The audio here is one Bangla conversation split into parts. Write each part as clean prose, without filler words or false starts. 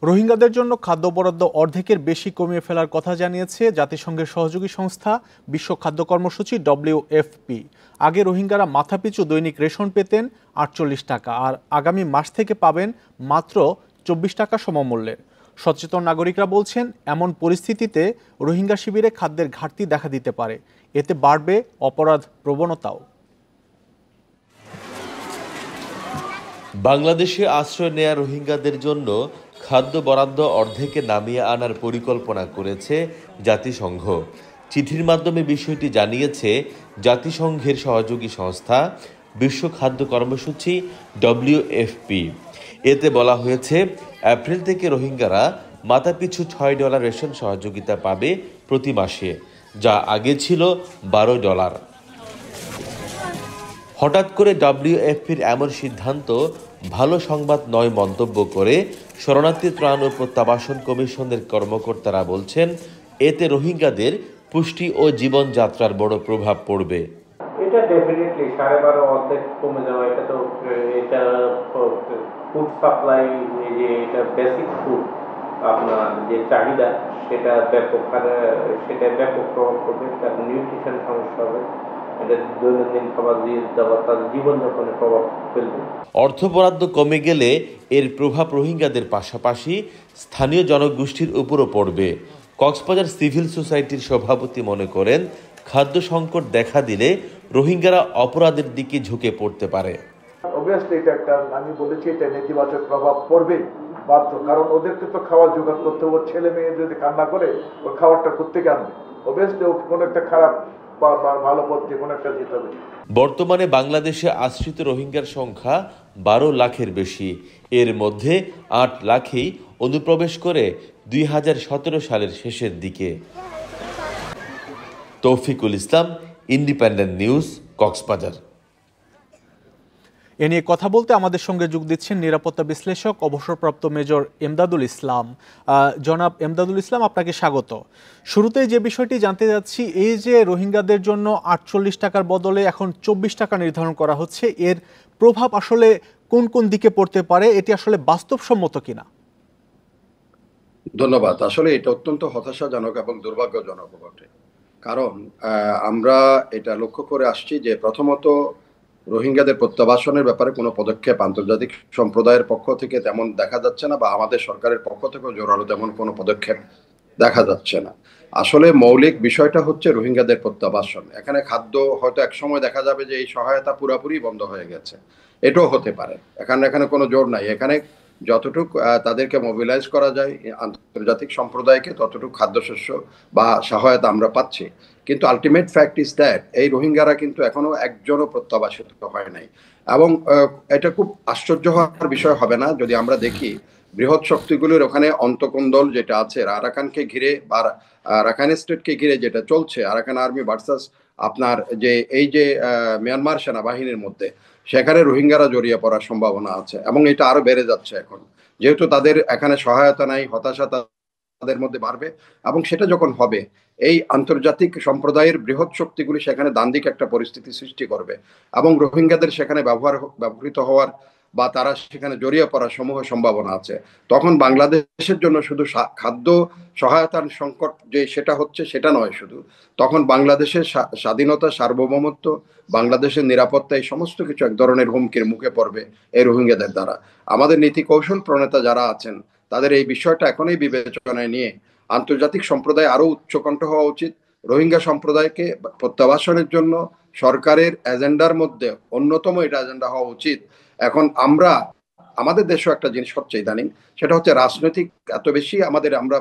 রোহিঙ্গাদের জন্য খাদ্য বরাদ্দ অর্ধেকের বেশি কমিয়ে ফেলার কথা জানিয়েছে জাতিসংঘের সহযোগী সংস্থা বিশ্ব খাদ্য কর্মসূচি WFP। আগে রোহিঙ্গারা মাথাপিছু দৈনিক রেশন পেতেন 48 টাকা, আর আগামী মাস থেকে পাবেন মাত্র 24 টাকা সমমূল্যের। সচেতন নাগরিকরা বলছেন, এমন পরিস্থিতিতে রোহিঙ্গা শিবিরে খাদ্যের ঘাটতি দেখা দিতে পারে, এতে বাড়বে অপরাধ প্রবণতাও। বাংলাদেশে আশ্রয় নেয়া রোহিঙ্গাদের জন্য খাদ্য বরাদ্দ অর্ধেকে নামিয়ে আনার পরিকল্পনা করেছে জাতিসংঘ। চিঠির মাধ্যমে বিষয়টি জানিয়েছে জাতিসংঘের সহযোগী সংস্থা বিশ্ব খাদ্য কর্মসূচি WFP। এতে বলা হয়েছে, এপ্রিল থেকে রোহিঙ্গারা মাথাপিছু $6 রেশন সহযোগিতা পাবে প্রতি মাসে, যা আগে ছিল $12। হঠাৎ করে WFPর এমন সিদ্ধান্ত ভালো সংবাদ নয় মন্তব্য করে শরণার্থী ত্রাণ ও প্রত্যাবাসন কমিশনের কর্মকর্তারা বলছেন, এতে রোহিঙ্গাদের পুষ্টি ও জীবনযাত্রার বড় প্রভাব পড়বে। এটা ডেফিনেটলি 12.5 অর্ধেক কমে যাওয়া, এটা তো এটা ফুড সাপ্লাই, যে এটা বেসিক ফুড আপনার যে চাহিদা সেটা ব্যাপক হারে প্রভাব পড়বে, তার নিউট্রিশন সমস্যা হবে, এটা দৈনন্দিন খাবার দিয়ে দেওয়া তার জীবনযাপনে প্রভাব ফেলবে। অর্থ বরাদ্দ কমে গেলে এর প্রভাব রোহিঙ্গাদের পাশাপাশি স্থানীয় জনগোষ্ঠীর উপরও পড়বে। কক্সবাজার সিভিল সোসাইটির সভাপতি মনে করেন, খাদ্য সংকট দেখা দিলে রোহিঙ্গারা অপরাধের দিকে ঝুঁকে পড়তে পারে। অবভিয়াসলি এটা একটা, আমি বলেছি এটা নেতিবাচক প্রভাব পড়বে বাধ্য, কারণ ওদেরকে তো খাওয়ার জোগাড় করতে হবে। ছেলে মেয়ে যদি কান্না করে ওর খাবারটা কোত্থেকে আনবে? অবভিয়াসলি কোনো একটা খারাপ বা ভালো পথ যে কোনো একটা যেতে হবে। বর্তমানে বাংলাদেশে আশ্রিত রোহিঙ্গার সংখ্যা 12 লাখের বেশি। এর মধ্যে 8 লাখই অনুপ্রবেশ করে 2017 সালের শেষের দিকে। তৌফিকুল ইসলাম, ইন্ডিপেন্ডেন্ট নিউজ, কক্সবাজার। এ নিয়ে কথা বলতে আমাদের সঙ্গে যোগ দিচ্ছেন নিরাপত্তা বিশ্লেষক অবসরপ্রাপ্ত মেজর এমদাদুল ইসলাম। জনাব এমদাদুল ইসলাম, আপনাকে স্বাগত। শুরুতেই যে বিষয়টি জানতে যাচ্ছি, এই যে রোহিঙ্গাদের জন্য 48 টাকার বদলে এখন 24 টাকা নির্ধারণ করা হচ্ছে, এর প্রভাব আসলে কোন কোন দিকে পড়তে পারে? এটি আসলে বাস্তবসম্মত কিনা? ধন্যবাদ। আসলে এটা অত্যন্ত হতাশাজনক এবং দুর্ভাগ্যজনক বটে, কারণ আমরা এটা লক্ষ্য করে আসছি যে প্রথমত রোহিঙ্গাদের প্রত্যাবাসনের ব্যাপারে কোনো পদক্ষেপ আন্তর্জাতিক সম্প্রদায়ের পক্ষ থেকে তেমন দেখা যাচ্ছে না, বা আমাদের সরকারের পক্ষ থেকেও জোরালো তেমন কোনো পদক্ষেপ দেখা যাচ্ছে না। আসলে মৌলিক বিষয়টা হচ্ছে রোহিঙ্গাদের প্রত্যাবাসন। এখানে খাদ্য হয়তো একসময় দেখা যাবে যে এই সহায়তা পুরোপুরি বন্ধ হয়ে গেছে, এটাও হতে পারে। এখানে কোনো জোর নাই। এখানে যতটুকু তাদেরকে মোবিলাইজ করা যায় আন্তর্জাতিক সম্প্রদায়কে, ততটুকু খাদ্যশস্য বা সহায়তা আমরা পাচ্ছি। কিন্তু আলটিমেট ফ্যাক্ট ইজ দ্যাট এই রোহিঙ্গারা কিন্তু এখনো একজনও প্রত্যাবাসিত হয় নাই। এবং এটা খুব আশ্চর্য হওয়ার বিষয় হবে না যদি আমরা দেখি বৃহৎ শক্তিগুলোর ওখানে অন্তকোন্দল যেটা আছে আরাকানকে ঘিরে বা রাখাইন স্টেটকে ঘিরে যেটা চলছে, আরাকান আর্মি ভার্সাস আপনার যে এই যে মিয়ানমার সেনাবাহিনীর মধ্যে, সেখানে রোহিঙ্গারা জড়িয়ে পড়ার সম্ভাবনা আছে এবং এটা আরো বেড়ে যাচ্ছে এখন, যেহেতু তাদের এখানে সহায়তা নাই। হতাশা তাদের মধ্যে বাড়বে এবং সেটা যখন হবে, এই আন্তর্জাতিক সম্প্রদায়ের বৃহৎ শক্তিগুলি সেখানে দ্বান্দ্বিক একটা পরিস্থিতি সৃষ্টি করবে এবং রোহিঙ্গাদের সেখানে ব্যবহৃত হওয়ার বা তারা সেখানে জড়িয়ে পড়ার সমূহ সম্ভাবনা আছে। তখন বাংলাদেশের জন্য শুধু খাদ্য সহায়তার সংকট যে সেটা হচ্ছে সেটা নয়, শুধু তখন বাংলাদেশের স্বাধীনতা, সার্বভৌমত্ব, বাংলাদেশের নিরাপত্তা, এই সমস্ত কিছু এক ধরনের হুমকির মুখে পড়বে এই রোহিঙ্গাদের দ্বারা। আমাদের নীতি কৌশল প্রণেতা যারা আছেন তাদের এই বিষয়টা এখনই বিবেচনায় নিয়ে আন্তর্জাতিক সম্প্রদায় আরো উচ্চকণ্ঠ হওয়া উচিত। রোহিঙ্গা সম্প্রদায়কে প্রত্যাবাসনের জন্য সরকারের এজেন্ডার মধ্যে অন্যতম এটা এজেন্ডা হওয়া উচিত। এখন আমাদের দেশে একটা জিনিস হচ্ছে ইদানিং, সেটা হচ্ছে রাজনৈতিক এত বেশি আমরা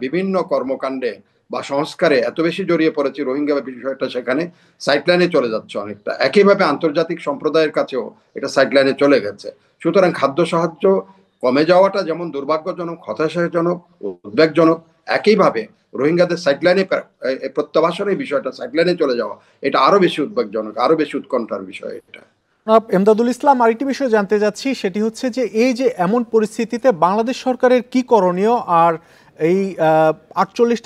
বিভিন্ন কর্মকাণ্ডে বা সংস্কারে এত বেশি জড়িয়ে পড়েছি, রোহিঙ্গা বিষয়টা সেখানে সাইডলাইনে চলে যাচ্ছে অনেকটা। একইভাবে আন্তর্জাতিক সম্প্রদায়ের কাছেও এটা সাইডলাইনে চলে গেছে। সুতরাং খাদ্য সাহায্য কমে যাওয়াটা যেমন দুর্ভাগ্যজনক, হতাশাজনক, উদ্বেগজনক, একইভাবে রোহিঙ্গাদের সাইডলাইনে প্রত্যাবাসনের বিষয়টা সাইডলাইনে চলে যাওয়া, এটা আরো বেশি উদ্বেগজনক, আরো বেশি উৎকণ্ঠার বিষয়। এটা এমদাদুল ইসলাম, আরেকটি বিষয় জানতে যাচ্ছি, সেটি হচ্ছে যে এই যে এমন পরিস্থিতিতে বাংলাদেশ সরকারের কি করণীয়, আর এই 48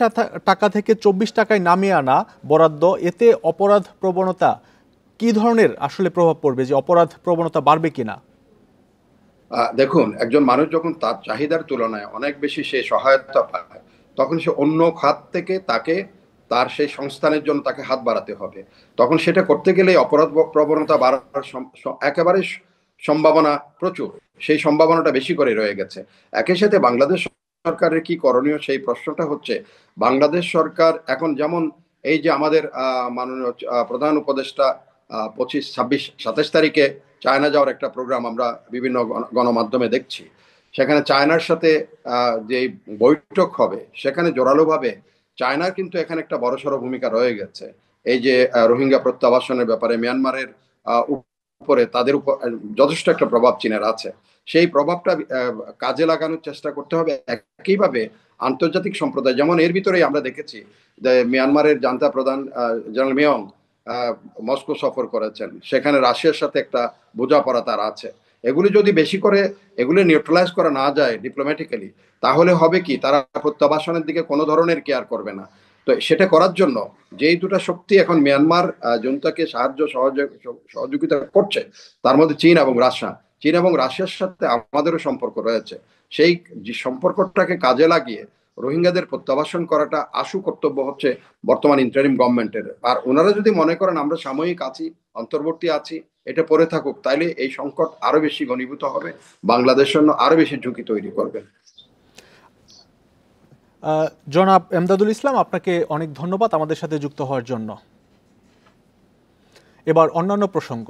টাকা থেকে 24 টাকায় নামিয়ে আনা বরাদ্দ, এতে অপরাধ প্রবণতা কি ধরনের আসলে প্রভাব পড়বে, যে অপরাধ প্রবণতা বাড়বে কিনা? দেখুন, একজন মানুষ যখন তার চাহিদার তুলনায় অনেক বেশি সে সহায়তা পায়, তখন সে অন্য খাত থেকে তাকে তার সেই সংস্থানের জন্য তাকে হাত বাড়াতে হবে। তখন সেটা করতে গেলে অপরাধ প্রবণতা বাড়ার একেবারে সম্ভাবনা প্রচুর, সেই সম্ভাবনাটা বেশি করে রয়ে গেছে। একই সাথে বাংলাদেশ সরকারের কি করণীয়, সেই প্রশ্নটা হচ্ছে, বাংলাদেশ সরকার এখন যেমন এই যে আমাদের মাননীয় প্রধান উপদেষ্টা 25, 26, 27 তারিখে চায়না যাওয়ার একটা প্রোগ্রাম আমরা বিভিন্ন গণমাধ্যমে দেখছি, সেখানে চায়নার সাথে যে বৈঠক হবে সেখানে জোরালোভাবে চায়নার কিন্তু এখানে একটা বড়সড় ভূমিকা রয়ে গেছে। এই যে রোহিঙ্গা প্রত্যাবাসনের ব্যাপারে মিয়ানমারের উপরে তাদের উপর যথেষ্ট একটা প্রভাব চীনের আছে। সেই প্রভাবটা কাজে লাগানোর চেষ্টা করতে হবে। একইভাবে আন্তর্জাতিক সম্প্রদায়, যেমন এর ভিতরেই আমরা দেখেছি যে মিয়ানমারের জান্তা প্রধান জেনারেল মিয়ং মস্কো সফর করেছেন, সেখানে রাশিয়ার সাথে একটা বোঝাপড়া তার আছে। এগুলি যদি বেশি করে এগুলি নিউট্রালাইজ করা না যায় ডিপ্লোম্যাটিক্যালি, তাহলে হবে কি, তারা প্রত্যাবাসনের দিকে কোনো ধরনের কেয়ার করবে না। তো সেটা করার জন্য যেই দুটো শক্তি এখন মিয়ানমার জনতাকে সহযোগিতা করছে, তার মধ্যে চীন এবং রাশিয়ার সাথে আমাদেরও সম্পর্ক রয়েছে। সেই সম্পর্কটাকে কাজে লাগিয়ে রোহিঙ্গাদের প্রত্যাবাসন করাটা আশু কর্তব্য হচ্ছে বর্তমান ইন্টারিম গভর্নমেন্টের। আর ওনারা যদি মনে করেন আমরা সাময়িক আছি, অন্তর্বর্তী আছি, এটা পরে থাকুক, তাইলে এই সংকট আরো বেশি ঘনীভূত হবে, বাংলাদেশের জন্য আরো বেশি ঝুঁকি তৈরি করবে। জনাব এমদাদুল ইসলাম, আপনাকে অনেক ধন্যবাদ আমাদের সাথে যুক্ত হওয়ার জন্য। এবার অন্যান্য প্রসঙ্গ।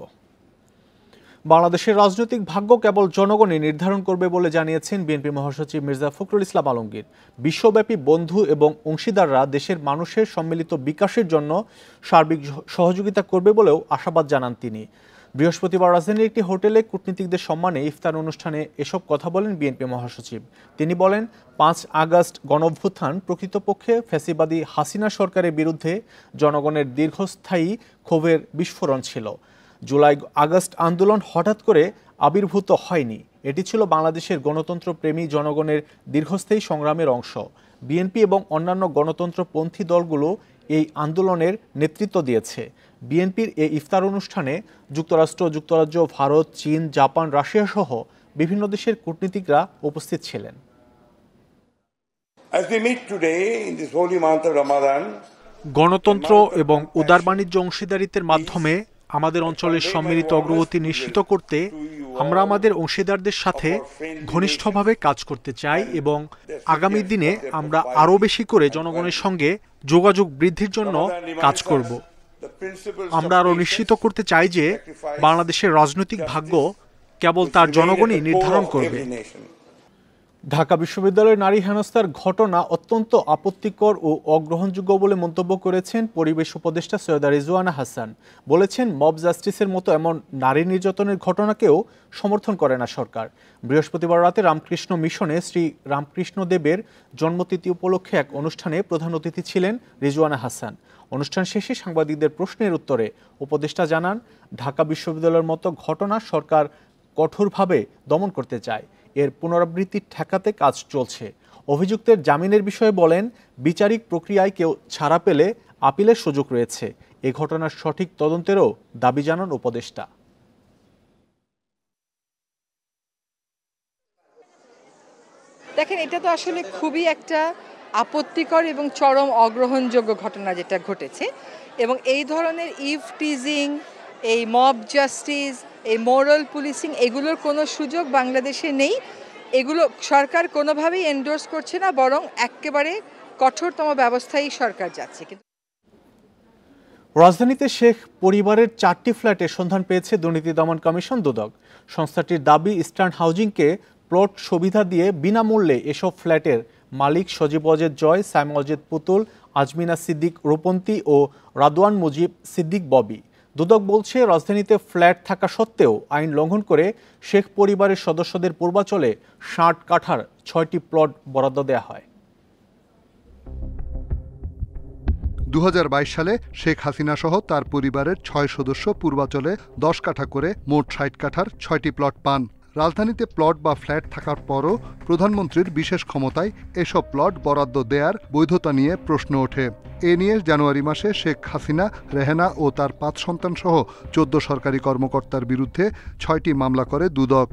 বাংলাদেশের রাজনৈতিক ভাগ্য কেবল জনগণই নির্ধারণ করবে বলে জানিয়েছেন বিএনপি মহাসচিব মির্জা ফখরুল ইসলাম আলমগীর। বিশ্বব্যাপী বন্ধু এবং অংশীদাররা দেশের মানুষের সম্মিলিত বিকাশের জন্য সার্বিক সহযোগিতা করবে বলেও আশাবাদ জানান তিনি। বৃহস্পতিবার রাজধানীর একটি হোটেলে কূটনীতিকদের সম্মানে ইফতার অনুষ্ঠানে এসব কথা বলেন বিএনপি মহাসচিব। তিনি বলেন, 5 আগস্ট গণঅভ্যুত্থান প্রকৃতপক্ষে ফ্যাসিবাদী হাসিনা সরকারের বিরুদ্ধে জনগণের দীর্ঘস্থায়ী ক্ষোভের বিস্ফোরণ ছিল। জুলাই আগস্ট আন্দোলন হঠাৎ করে আবির্ভূত হয়নি, এটি ছিল বাংলাদেশের গণতন্ত্রপ্রেমী জনগণের দীর্ঘস্থায়ী সংগ্রামের অংশ। বিএনপি এবং অন্যান্য গণতন্ত্রপন্থী দলগুলো এই আন্দোলনের নেতৃত্ব দিয়েছে। বিএনপির এই ইফতার অনুষ্ঠানে যুক্তরাষ্ট্র, যুক্তরাজ্য, ভারত, চীন, জাপান, রাশিয়া সহ বিভিন্ন দেশের কূটনীতিকরা উপস্থিত ছিলেন। গণতন্ত্র এবং উদার বাণিজ্য অংশীদারিত্বের মাধ্যমে আমাদের অঞ্চলের সম্মিলিত অগ্রগতি নিশ্চিত করতে আমরা আমাদের অংশীদারদের সাথে ঘনিষ্ঠভাবে কাজ করতে চাই এবং আগামী দিনে আমরা আরও বেশি করে জনগণের সঙ্গে যোগাযোগ বৃদ্ধির জন্য কাজ করব। আমরা আরও নিশ্চিত করতে চাই যে বাংলাদেশের রাজনৈতিক ভাগ্য কেবল তার জনগণই নির্ধারণ করবে। ঢাকা বিশ্ববিদ্যালয়ের নারী হেনস্থার ঘটনা অত্যন্ত আপত্তিকর ও অগ্রহণযোগ্য বলে মন্তব্য করেছেন পরিবেশ উপদেষ্টা সৈয়দা রিজওয়ানা হাসান। বলেছেন, মব জাস্টিসের মতো এমন নারী নির্যাতনের ঘটনাকেও সমর্থন করে না সরকার। বৃহস্পতিবার রাতে রামকৃষ্ণ মিশনে শ্রী রামকৃষ্ণ দেবের জন্মতিথি উপলক্ষে এক অনুষ্ঠানে প্রধান অতিথি ছিলেন রিজওয়ানা হাসান। অনুষ্ঠান শেষে সাংবাদিকদের প্রশ্নের উত্তরে উপদেষ্টা জানান, ঢাকা বিশ্ববিদ্যালয়ের মতো ঘটনা সরকার কঠোরভাবে দমন করতে চায়। এর পুনরাবৃত্তি ঠেকাতে কাজ চলছে। অভিযুক্তের জামিনের বিষয়ে বলেন, বিচারিক প্রক্রিয়ায় কেউ ছাড়া পেলে আপিলের সুযোগ রয়েছে। এ ঘটনার সঠিক তদন্তেরও দাবি জানান উপদেষ্টা। দেখেন, এটা তো আসলে খুবই একটা আপত্তিকর এবং চরম অগ্রহণযোগ্য ঘটনা যেটা ঘটেছে, এবং এই ধরনের টিজিং, এই মব জাস্টিস, এই মোরাল পুলিশিং, এগুলোর কোনো সুযোগ বাংলাদেশে নেই। এগুলো সরকার কোনোভাবেই এন্ডোর্স করছে না, বরং একেবারে কঠোরতম ব্যবস্থায় সরকার যাচ্ছে। কিন্তু রাজধানীতে শেখ পরিবারের 4টি ফ্ল্যাটের সন্ধান পেয়েছে দুর্নীতি দমন কমিশন দুদক। সংস্থাটির দাবি, ইস্টার্ন হাউজিংকে প্লট সুবিধা দিয়ে বিনামূল্যে এসব ফ্ল্যাটের মালিক সজীব অজেদ জয়, সাইম অজেদ পুতুল, আজমিনা সিদ্দিক রূপন্তী ও রাদওয়ান মুজিব সিদ্দিক ববি। দুদক বলছে, রাজধানীতে ফ্ল্যাট থাকা সত্ত্বেও আইন লঙ্ঘন করে শেখ পরিবারের সদস্যদের পূর্বাচলে 60 কাঠার 6টি প্লট বরাদ্দ দেওয়া হয়। 2022 সালে শেখ হাসিনা সহ তার পরিবারের 6 সদস্য পূর্বাচলে 10 কাঠা করে মোট 60 কাঠার 6টি প্লট পান। রাজধানীতে প্লট বা ফ্ল্যাট থাকার পরও প্রধানমন্ত্রীর বিশেষ ক্ষমতায় এসব প্লট বরাদ্দ দেয়ার বৈধতা নিয়ে প্রশ্ন ওঠে। এ নিয়ে জানুয়ারি মাসে শেখ হাসিনা, রেহেনা ও তার 5 সন্তান সহ 14 সরকারি কর্মকর্তার বিরুদ্ধে 6টি মামলা করে দুদক।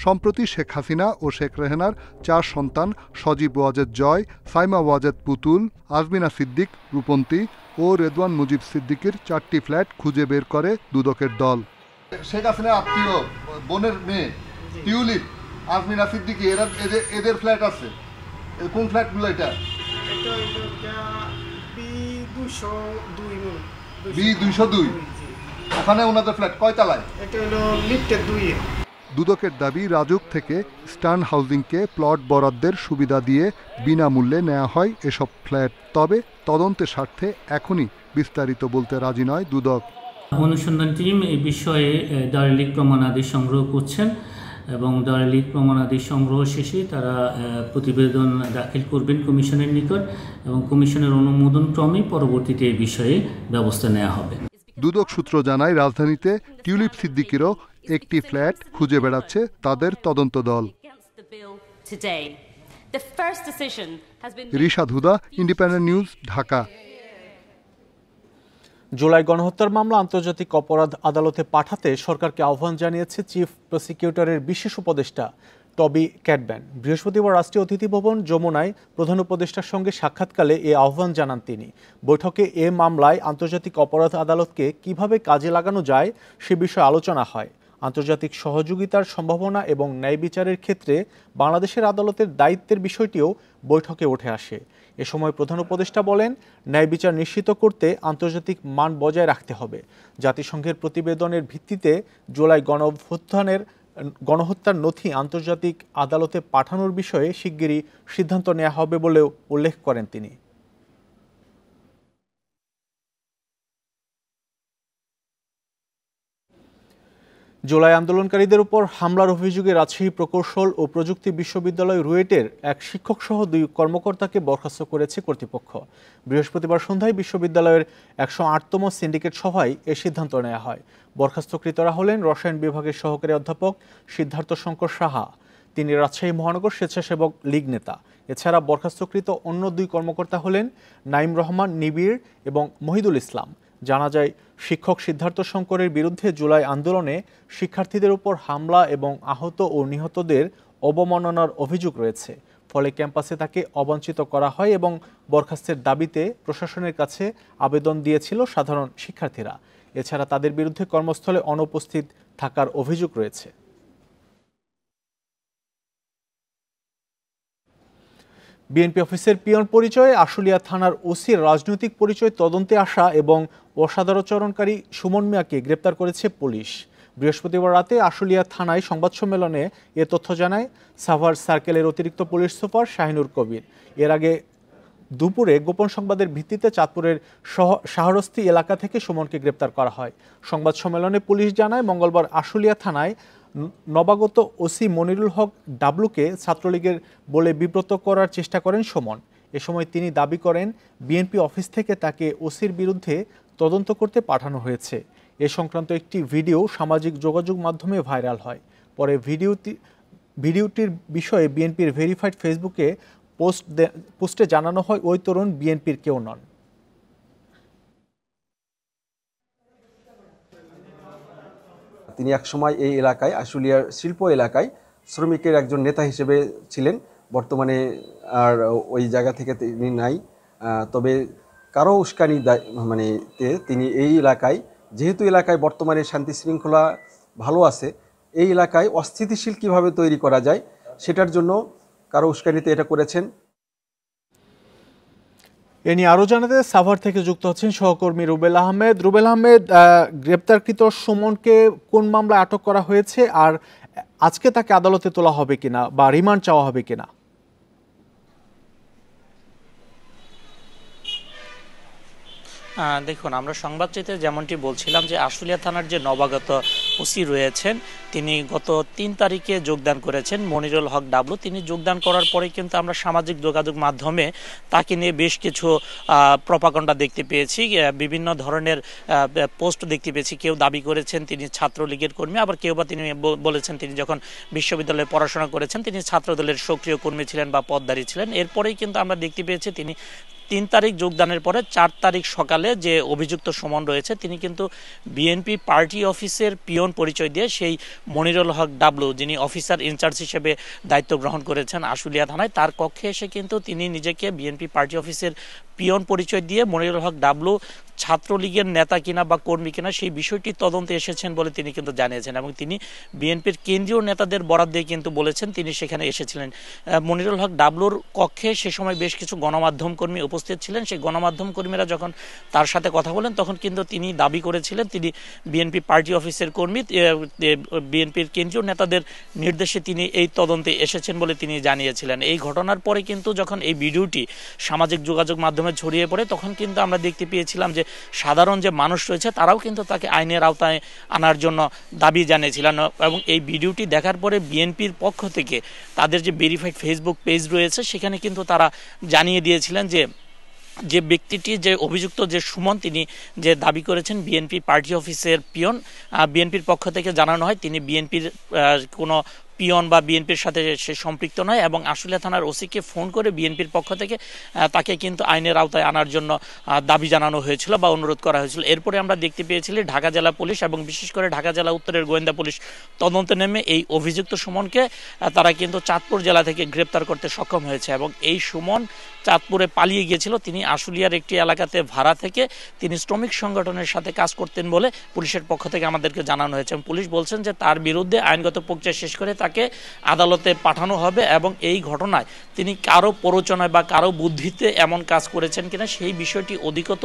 সম্প্রতি শেখ হাসিনা ও শেখ রেহানার 4 সন্তান সজীব ওয়াজেদ জয়, সাইমা ওয়াজেদ পুতুল, আজমিনা সিদ্দিক রূপন্তী ও রেদওয়ান মুজিব সিদ্দিকের 4টি ফ্ল্যাট খুঁজে বের করে দুদকের দল। শেখ হাসিনা আত্মীয় বোনের মেয়ে টিউলিপ, আজমিনা সিদ্দিকি, এদের ফ্ল্যাট আছে। কোন ফ্ল্যাটগুলো এটা? B202 ওখানে ওনাদের ফ্ল্যাট কয় তলায়? এটা হলো লিফটের 2 এ। দুদকের দাবি, রাজুক থেকে স্টার্ন হাউজিংকে প্লট বরাদ্দের সুবিধা দিয়ে বিনামূল্যে নেওয়া হয় এসব ফ্ল্যাট। তবে তদন্তের স্বার্থে এখনই বিস্তারিত বলতে রাজি নয় দুদক। অনুসন্ধান টিম এই বিষয়ে দালিলিক প্রমাণাদি সংগ্রহ করছেন এবং দালিলিক প্রমাণাদি সংগ্রহ শেষে তারা প্রতিবেদন দাখিল করবেন কমিশনের নিকট এবং কমিশনের অনুমোদন ক্রমে পরবর্তীতে এই বিষয়ে ব্যবস্থা নেওয়া হবে। দুদক সূত্র জানায়, রাজধানীতে টিউলিপ সিদ্দিকিরও একটি ফ্ল্যাট খুঁজে বেড়াচ্ছে তাদের তদন্ত দল। রিশাদ হুদা, ইন্ডিপেন্ডেন্ট নিউজ, ঢাকা। জুলাই গণহত্যার মামলা আন্তর্জাতিক অপরাধ আদালতে পাঠাতে সরকারকে আহ্বান জানিয়েছে চিফ প্রসিকিউটরের বিশেষ উপদেষ্টা টবি ক্যাডব্যান। বৃহস্পতিবার রাষ্ট্রীয় অতিথি ভবন যমুনায় প্রধান উপদেষ্টার সঙ্গে সাক্ষাৎকালে এ আহ্বান জানান তিনি। বৈঠকে এ মামলায় আন্তর্জাতিক অপরাধ আদালতকে কিভাবে কাজে লাগানো যায় সে বিষয়ে আলোচনা হয়। আন্তর্জাতিক সহযোগিতার সম্ভাবনা এবং ন্যায় বিচারের ক্ষেত্রে বাংলাদেশের আদালতের দায়িত্বের বিষয়টিও বৈঠকে উঠে আসে। এ সময় প্রধান উপদেষ্টা বলেন, ন্যায় বিচার নিশ্চিত করতে আন্তর্জাতিক মান বজায় রাখতে হবে। জাতিসংঘের প্রতিবেদনের ভিত্তিতে জুলাই গণহত্যার নথি আন্তর্জাতিক আদালতে পাঠানোর বিষয়ে শিগগিরই সিদ্ধান্ত নেওয়া হবে বলেও উল্লেখ করেন তিনি। জুলাই আন্দোলনকারীদের উপর হামলার অভিযোগে রাজশাহী প্রকৌশল ও প্রযুক্তি বিশ্ববিদ্যালয় রুয়েটের এক শিক্ষক সহ 2 কর্মকর্তাকে বরখাস্ত করেছে কর্তৃপক্ষ। বৃহস্পতিবার সন্ধ্যায় বিশ্ববিদ্যালয়ের 108তম সিন্ডিকেট সভায় এ সিদ্ধান্ত নেওয়া হয়। বরখাস্তকৃতরা হলেন রসায়ন বিভাগের সহকারী অধ্যাপক সিদ্ধার্থ শঙ্কর সাহা, তিনি রাজশাহী মহানগর স্বেচ্ছাসেবক লীগ নেতা। এছাড়া বরখাস্তকৃত অন্য 2 কর্মকর্তা হলেন নাইম রহমান নিবিড় এবং মহিদুল ইসলাম। জানা যায়, শিক্ষক সিদ্ধার্থ শঙ্করের বিরুদ্ধে জুলাই আন্দোলনে শিক্ষার্থীদের উপর হামলা এবং আহত ও নিহতদের অবমাননার অভিযোগ রয়েছে। ফলে ক্যাম্পাসে তাকে অবঞ্চিত করা হয় এবং বরখাস্তের দাবিতে প্রশাসনের কাছে আবেদন দিয়েছিল সাধারণ শিক্ষার্থীরা। এছাড়া তাদের বিরুদ্ধে কর্মস্থলে অনুপস্থিত থাকার অভিযোগ রয়েছে। বিএনপি অফিসের পিয়ন পরিচয়ে আশুলিয়া থানার ওসির রাজনৈতিক পরিচয় তদন্তে আসা এবং অসাদাচরণকারী সুমন মিয়াকে গ্রেপ্তার করেছে পুলিশ। বৃহস্পতিবার রাতে আশুলিয়া থানায় সংবাদ সম্মেলনে এ তথ্য জানায় সাভার সার্কেলের অতিরিক্ত পুলিশ সুপার শাহিনুর কবির। এর আগে দুপুরে গোপন সংবাদের ভিত্তিতে চাঁদপুরের শাহরস্তি এলাকা থেকে সুমনকে গ্রেপ্তার করা হয়। সংবাদ সম্মেলনে পুলিশ জানায়, মঙ্গলবার আশুলিয়া থানায় নবাগত ওসি মনিরুল হক ডাবলুকে ছাত্রলীগের বলে বিব্রত করার চেষ্টা করেন সুমন। এ সময় তিনি দাবি করেন, বিএনপি অফিস থেকে তাকে ওসির বিরুদ্ধে তদন্ত করতে পাঠানো হয়েছে। এ সংক্রান্ত একটি ভিডিও সামাজিক যোগাযোগ মাধ্যমে ভাইরাল হয়। পরে ভিডিওটির বিষয়ে বিএনপির ভেরিফাইড ফেসবুকে পোস্টে জানানো হয় ওই তরুণ বিএনপির কেউ নন। তিনি একসময় এই এলাকায় আশুলিয়ার শিল্প এলাকায় শ্রমিকের একজন নেতা হিসেবে ছিলেন। বর্তমানে আর ওই জায়গা থেকে তিনি নাই। তবে কারো উস্কানি তিনি এই এলাকায়, যেহেতু এলাকায় বর্তমানে শান্তি শৃঙ্খলা ভালো আছে, এই এলাকায় অস্থিতিশীল কিভাবে তৈরি করা যায় সেটার জন্য কারো উস্কানিতে এটা করেছেন। এ নিয়ে আরও জানাতে সাভার থেকে যুক্ত হচ্ছেন সহকর্মী রুবেল আহমেদ। রুবেল আহমেদ, গ্রেপ্তারকৃত সুমনকে কোন মামলায় আটক করা হয়েছে আর আজকে তাকে আদালতে তোলা হবে কিনা বা রিমান্ড চাওয়া হবে কিনা? দেখুন, আমরা সংবাদটিতে যেমনটি বলছিলাম যে আশুলিয়া থানার যে নবাগত ওসি রয়েছেন তিনি গত 3 তারিখে যোগদান করেছেন, মনিরুল হক ডাবলু। তিনি যোগদান করার পরে কিন্তু আমরা সামাজিক যোগাযোগ মাধ্যমে তাকে নিয়ে বেশ কিছু প্রপাগান্ডা দেখতে পেয়েছি, বিভিন্ন ধরনের পোস্ট দেখতে পেয়েছি। কেউ দাবি করেছেন তিনি ছাত্রলীগের কর্মী, আবার কেউ বা তিনি বলেছেন তিনি যখন বিশ্ববিদ্যালয়ে পড়াশোনা করেছেন তিনি ছাত্রদলের সক্রিয় কর্মী ছিলেন বা পদধারী ছিলেন। এরপরেই কিন্তু আমরা দেখতে পেয়েছি তিনি 3 তারিখ যোগদানের পরে 4 তারিখ সকালে যে অভিযুক্ত সুমন রয়েছে তিনি কিন্তু বিএনপি পার্টি অফিসের পিয়ন পরিচয় দিয়ে সেই মনিরুল হক ডাবলু, যিনি অফিসার ইনচার্জ হিসেবে দায়িত্ব গ্রহণ করেছেন আশুলিয়া থানায়, তার কক্ষে এসে কিন্তু তিনি নিজেকে বিএনপি পার্টি অফিসের পিয়ন পরিচয় দিয়ে মনিরুল হক ডাবলু ছাত্রলীগের নেতা কিনা বা কর্মী কিনা সেই বিষয়টি তদন্তে এসেছেন বলে তিনি কিন্তু জানিয়েছেন এবং তিনি বিএনপির কেন্দ্রীয় নেতাদের বরাত দিয়ে কিন্তু বলেছেন তিনি সেখানে এসেছিলেন। মনিরুল হক ডাবলুর কক্ষে সে সময় বেশ কিছু গণমাধ্যম কর্মী উপস্থিত ছিলেন। সেই গণমাধ্যম কর্মীরা যখন তার সাথে কথা বলেন তখন কিন্তু তিনি দাবি করেছিলেন তিনি বিএনপি পার্টি অফিসের কর্মী, বিএনপির কেন্দ্রীয় নেতাদের নির্দেশে তিনি এই তদন্তে এসেছেন বলে তিনি জানিয়েছিলেন। এই ঘটনার পরে কিন্তু যখন এই ভিডিওটি সামাজিক যোগাযোগ মাধ্যমে ছড়িয়ে পড়ে তখন কিন্তু আমরা দেখতে পেয়েছিলাম যে সাধারণ যে মানুষ রয়েছে তারাও কিন্তু তাকে আইনের আওতায় আনার জন্য দাবি জানিয়েছিলেন এবং এই ভিডিওটি দেখার পরে বিএনপির পক্ষ থেকে তাদের যে ভেরিফাইড ফেসবুক পেজ রয়েছে সেখানে কিন্তু তারা জানিয়ে দিয়েছিলেন যে ব্যক্তিটি, যে অভিযুক্ত যে সুমন, তিনি যে দাবি করেছেন বিএনপি পার্টি অফিসের পিয়ন, বিএনপির পক্ষ থেকে জানানো হয় তিনি বিএনপির কোনো পিয়ন বা বিএনপির সাথে সে সম্পৃক্ত নয় এবং আশুলিয়া থানার ওসিকে ফোন করে বিএনপির পক্ষ থেকে তাকে কিন্তু আইনের আওতায় আনার জন্য দাবি জানানো হয়েছিল বা অনুরোধ করা হয়েছিল। এরপরে আমরা দেখতে পেয়েছিলি ঢাকা জেলা পুলিশ এবং বিশেষ করে ঢাকা জেলা উত্তরের গোয়েন্দা পুলিশ তদন্তে নেমে এই অভিযুক্ত সুমনকে তারা কিন্তু চাঁদপুর জেলা থেকে গ্রেপ্তার করতে সক্ষম হয়েছে এবং এই সুমন চাঁদপুরে পালিয়ে গিয়েছিল। তিনি আশুলিয়ার একটি এলাকাতে ভাড়া থেকে তিনি শ্রমিক সংগঠনের সাথে কাজ করতেন বলে পুলিশের পক্ষ থেকে আমাদেরকে জানানো হয়েছে। পুলিশ বলছেন যে তার বিরুদ্ধে আইনগত প্রক্রিয়া শেষ করে তাকে আদালতে পাঠানো হবে এবং এই ঘটনায় তিনি কারো প্ররোচনায় বা কারো বুদ্ধিতে এমন কাজ করেছেন কিনা সেই বিষয়টি অধিকত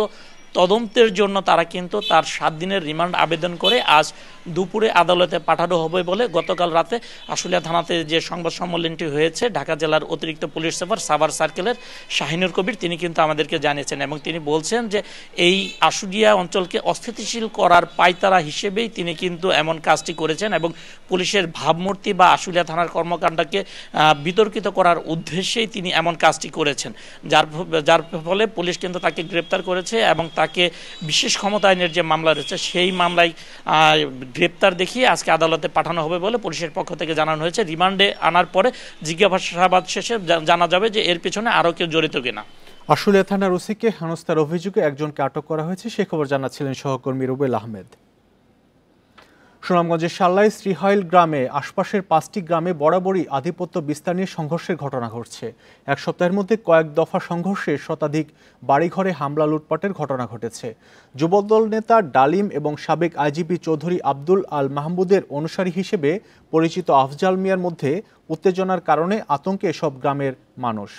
তদন্তের জন্য তারা কিন্তু তার 7 দিনের রিমান্ড আবেদন করে আজ দুপুরে আদালতে পাঠানো হবে বলে গতকাল রাতে আশুলিয়া থানাতে যে সংবাদ সম্মেলনটি হয়েছে ঢাকা জেলার অতিরিক্ত পুলিশ সুপার সাভার সার্কেলের শাহিনুর কবির তিনি কিন্তু আমাদেরকে জানিয়েছেন এবং তিনি বলছেন যে এই আশুলিয়া অঞ্চলকে অস্থিতিশীল করার পায়তারা হিসেবেই তিনি কিন্তু এমন কাজটি করেছেন এবং পুলিশের ভাবমূর্তি বা আশুলিয়া থানার কর্মকাণ্ডকে বিতর্কিত করার উদ্দেশ্যেই তিনি এমন কাজটি করেছেন, যার ফলে পুলিশ কিন্তু তাকে গ্রেপ্তার করেছে এবং তাকে বিশেষ ক্ষমতা আইনের যে মামলা রয়েছে সেই মামলায় গ্রেপ্তার দেখিয়ে আজকে আদালতে পাঠানো হবে বলে পুলিশের পক্ষ থেকে জানানো হয়েছে। রিমান্ডে আনার পরে জিজ্ঞাসাবাদ শেষে জানা যাবে যে এর পিছনে আরও কেউ জড়িত কিনা। আশুলিয়া থানার ওসিকে হেনস্থার অভিযোগে একজনকে আটক করা হয়েছে, সে খবর জানাচ্ছিলেন সহকর্মী রুবেল আহমেদ। সুনামগঞ্জের শাল্লাই শ্রীহইল গ্রামে আশপাশের 5টি গ্রামে বরাবরই আধিপত্য বিস্তার নিয়ে সংঘর্ষের ঘটনা ঘটছে। এক সপ্তাহের মধ্যে কয়েক দফা সংঘর্ষে শতাধিক বাড়িঘরে হামলা লুটপাটের ঘটনা ঘটেছে। যুবদল নেতা ডালিম এবং সাবেক আইজিপি চৌধুরী আব্দুল আল মাহমুদের অনুসারী হিসেবে পরিচিত আফজাল মিয়ার মধ্যে উত্তেজনার কারণে আতঙ্কে সব গ্রামের মানুষ।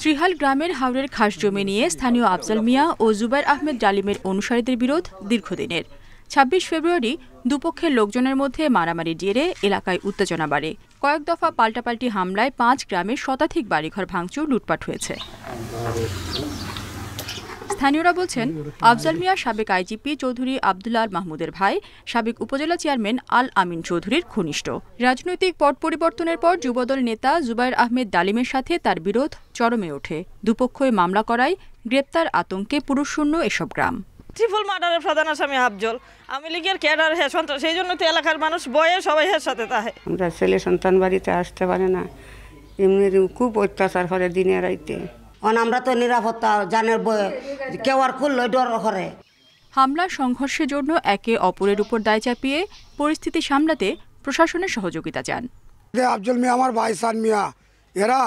শ্রীহাল গ্রামের হাওরের খাস জমি নিয়ে স্থানীয় আফজাল মিয়া ও জুবাইর আহমেদ ডালিমের অনুসারীদের বিরোধ দীর্ঘদিনের। 26 ফেব্রুয়ারি দুপক্ষের লোকজনের মধ্যে মারামারি জেরে এলাকায় উত্তেজনা বাড়ে। কয়েক দফা পাল্টাপাল্টি হামলায় 5 গ্রামের শতাধিক বাড়িঘর ভাঙচুর, লুটপাট হয়েছে। স্থানীয়রা বলছেন আফজাল মিয়া সাবেক আইজিপি চৌধুরী আব্দুল আল মাহমুদের ভাই, সাবেক উপজেলা চেয়ারম্যান আল আমিন চৌধুরীর ঘনিষ্ঠ। রাজনৈতিক পট পরিবর্তনের পর যুবদল নেতা জুবাইর আহমেদ ডালিমের সাথে তার বিরোধ চরমে ওঠে। দুপক্ষই মামলা করায় গ্রেপ্তার আতঙ্কে পুরুষশূন্য এসব গ্রাম। ট্রিপল মার্ডারের প্রধান আসামি আফজল, আমি লীগের ক্যাডার, হ্যাঁ সন্তান, সেই জন্য তো এলাকার মানুষ বয়ে সবাই এর সাথে তাহে। আমরা ছেলে সন্তান বাড়িতে আসতে পারে না, এমনি খুব অত্যাচার করে দিনে রাইতে। আমরা তো নিরাপত্তা জানের বয়ে কেউ আর করলো ডর করে। হামলা সংঘর্ষের জন্য একে অপরের উপর দায় চাপিয়ে পরিস্থিতি সামলাতে প্রশাসনের সহযোগিতা চান। আফজল মিয়া আমার ভাই সান মিয়া এরা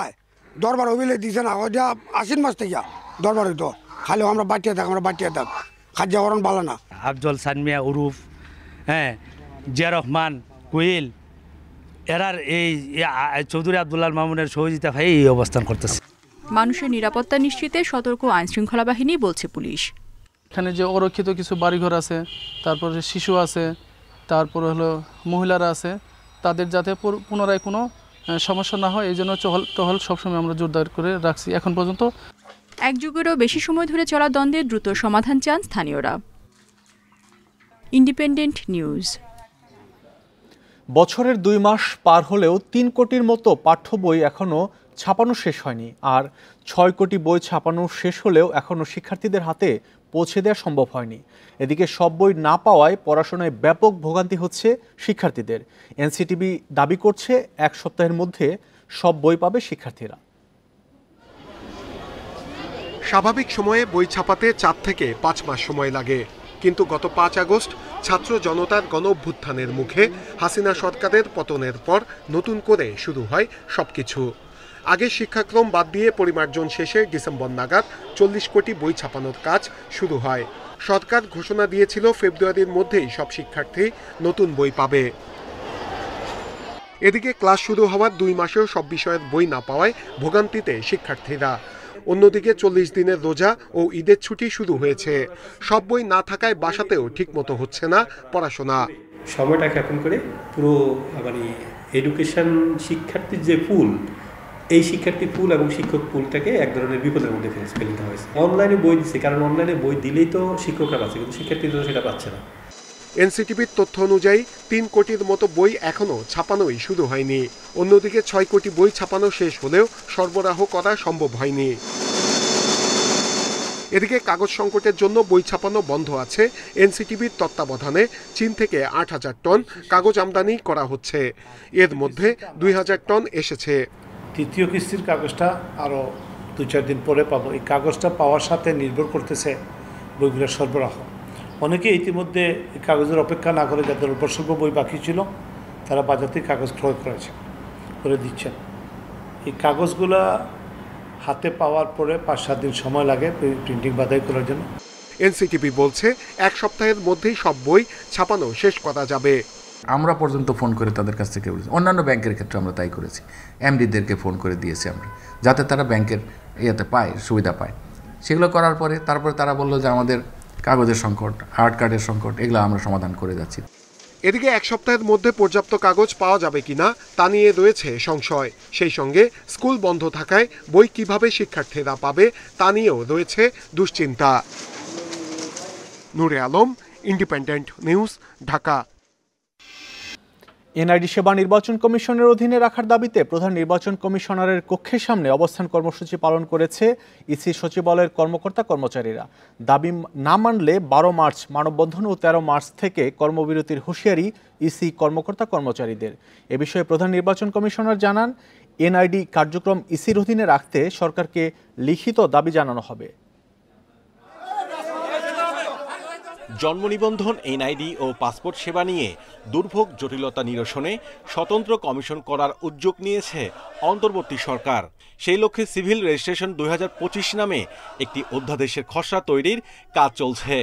দরবার অভিলেখ দিছে না, ওইটা 80 মাস থেকে দরবার হইতো, খালি আমরা বাটিয়ে থাক খাদ্য করণ ভালো না। আফজল সান মিয়া উরুফ, হ্যাঁ, জিয়া রহমান কোয়েল এরার এই চৌধুরী আব্দুল আল মাহমুদের সহযোগিতা ভাই এই অবস্থান করতেছে। মানুষের নিরাপত্তা নিশ্চিতে সতর্ক আইনশৃঙ্খলা বাহিনী, বলছে পুলিশ। এখানে যে অরক্ষিত কিছু বাড়িঘর আছে, তারপরে শিশু আছে, তারপরে হলো মহিলারা আছে, তাদের যাতে পুনরায় কোনো সমস্যা না হয় এই জন্য টহল সবসময় আমরা জোরদার করে রাখছি এখন পর্যন্ত। এক যুগেরও বেশি সময় ধরে চলা দ্বন্দ্বের দ্রুত সমাধান চান স্থানীয়রা। Independent news. বছরের 2 মাস পার হলেও 3 কোটির মতো পাঠ্য বই এখনও ছাপানো শেষ হয়নি, আর 6 কোটি বই ছাপানো শেষ হলেও এখনও শিক্ষার্থীদের হাতে পৌঁছে দেওয়া সম্ভব হয়নি। এদিকে সব বই না পাওয়ায় পড়াশোনায় ব্যাপক ভোগান্তি হচ্ছে শিক্ষার্থীদের। এনসিটিবি দাবি করছে 1 সপ্তাহের মধ্যে সব বই পাবে শিক্ষার্থীরা। স্বাভাবিক সময়ে বই ছাপাতে 4 থেকে 5 মাস সময় লাগে, কিন্তু গত 5 আগস্ট ছাত্র জনতার গণ অভ্যুত্থানের মুখে হাসিনা সরকারের পতনের পর নতুন করে শুরু হয় সবকিছু। আগের শিক্ষাক্রম বাদ দিয়ে পরিমার্জন শেষে ডিসেম্বর নাগাদ 40 কোটি বই ছাপানোর কাজ শুরু হয়। সরকার ঘোষণা দিয়েছিল ফেব্রুয়ারির মধ্যেই সব শিক্ষার্থী নতুন বই পাবে। এদিকে ক্লাস শুরু হওয়ার 2 মাসেও সব বিষয়ের বই না পাওয়ায় ভোগান্তিতে শিক্ষার্থীরা। অন্যদিকে 40 দিনের রোজা ও ঈদের ছুটি শুরু হয়েছে। সব বই না থাকায় বাসাতেও ঠিকমতো হচ্ছে না পড়াশোনা। সময়টাকে এখন করে পুরো মানে এডুকেশন শিক্ষার্থীর যে পুল, এই শিক্ষার্থী পুল এবং শিক্ষক পুলটাকে এক ধরনের বিপদের মধ্যে ফেলতে হয়েছে। অনলাইনে বই দিচ্ছে, কারণ অনলাইনে বই দিলেই তো শিক্ষকরা পাচ্ছে, কিন্তু শিক্ষার্থীরা সেটা পাচ্ছে না। এনসিটিভির তথ্য অনুযায়ী 3 কোটির মতো বই এখনো ছাপানোই শুরু হয়নি। অন্যদিকে 6 কোটি বই ছাপানো শেষ হলেও সরবরাহ করা সম্ভব হয়নি। এদিকে কাগজ সংকটের জন্য বই ছাপানো বন্ধ আছে। এনসিটিভির তত্ত্বাবধানে চীন থেকে 8,000 টন কাগজ আমদানি করা হচ্ছে। এর মধ্যে 2,000 টন এসেছে। তৃতীয় কিস্তির কাগজটা আরও 2-4 দিন পরে পাবো। এই কাগজটা পাওয়ার সাথে নির্ভর করতেছে বইগুলোর সরবরাহ। অনেকে ইতিমধ্যে কাগজের অপেক্ষা না করে যাদের অল্প স্বল্প বই বাকি ছিল তারা বাজার থেকে কাগজ ক্রয় করে দিচ্ছেন। এই কাগজগুলা হাতে পাওয়ার পরে 5-7 দিন সময় লাগে প্রিন্টিং বাধাই করার জন্য। এনসিটিভি বলছে 1 সপ্তাহের মধ্যেই সব বই ছাপানো শেষ করা যাবে। আমরা পর্যন্ত ফোন করে তাদের কাছ থেকে বলেছি, অন্যান্য ব্যাংকের ক্ষেত্রে আমরা তাই করেছি। এমডিদেরকে ফোন করে দিয়েছি আমরা, যাতে তারা ব্যাংকের ইয়েতে পায়, সুবিধা পায়। সেগুলো করার পরে তারপরে তারা বললো যে আমাদের কাগজের সংকট, হার্ড কার্ডের সংকট, এগুলো আমরা সমাধান করে যাচ্ছি। এদিকে 1 সপ্তাহের মধ্যে পর্যাপ্ত কাগজ পাওয়া যাবে কিনা তা নিয়ে রয়েছে সংশয়। সেই সঙ্গে স্কুল বন্ধ থাকায় বই কিভাবে শিক্ষার্থীরা পাবে তা নিয়েও রয়েছে দুশ্চিন্তা। Nure Alam, independent news, Dhaka. NID সেবা নির্বাচন কমিশনের অধীনে রাখার দাবিতে প্রধান নির্বাচন কমিশনারের কক্ষের সামনে অবস্থান কর্মসূচি পালন করেছে ইসি সচিবালয়ের কর্মকর্তা কর্মচারীরা। দাবি না মানলে 12 মার্চ মানববন্ধন ও 13 মার্চ থেকে কর্মবিরতির হুঁশিয়ারি ইসি কর্মকর্তা কর্মচারীদের। এ বিষয়ে প্রধান নির্বাচন কমিশনার জানান, এনআইডি কার্যক্রম ইসির অধীনে রাখতে সরকারকে লিখিত দাবি জানানো হবে। জন্ম নিবন্ধন, এনআইডি ও পাসপোর্ট সেবা নিয়ে দুর্ভোগ জটিলতা নিরসনে স্বতন্ত্র কমিশন করার উদ্যোগ নিয়েছে অন্তর্বর্তী সরকার। সেই লক্ষ্যে সিভিল রেজিস্ট্রেশন 2025 নামে একটি অধ্যাদেশের খসড়া তৈরির কাজ চলছে।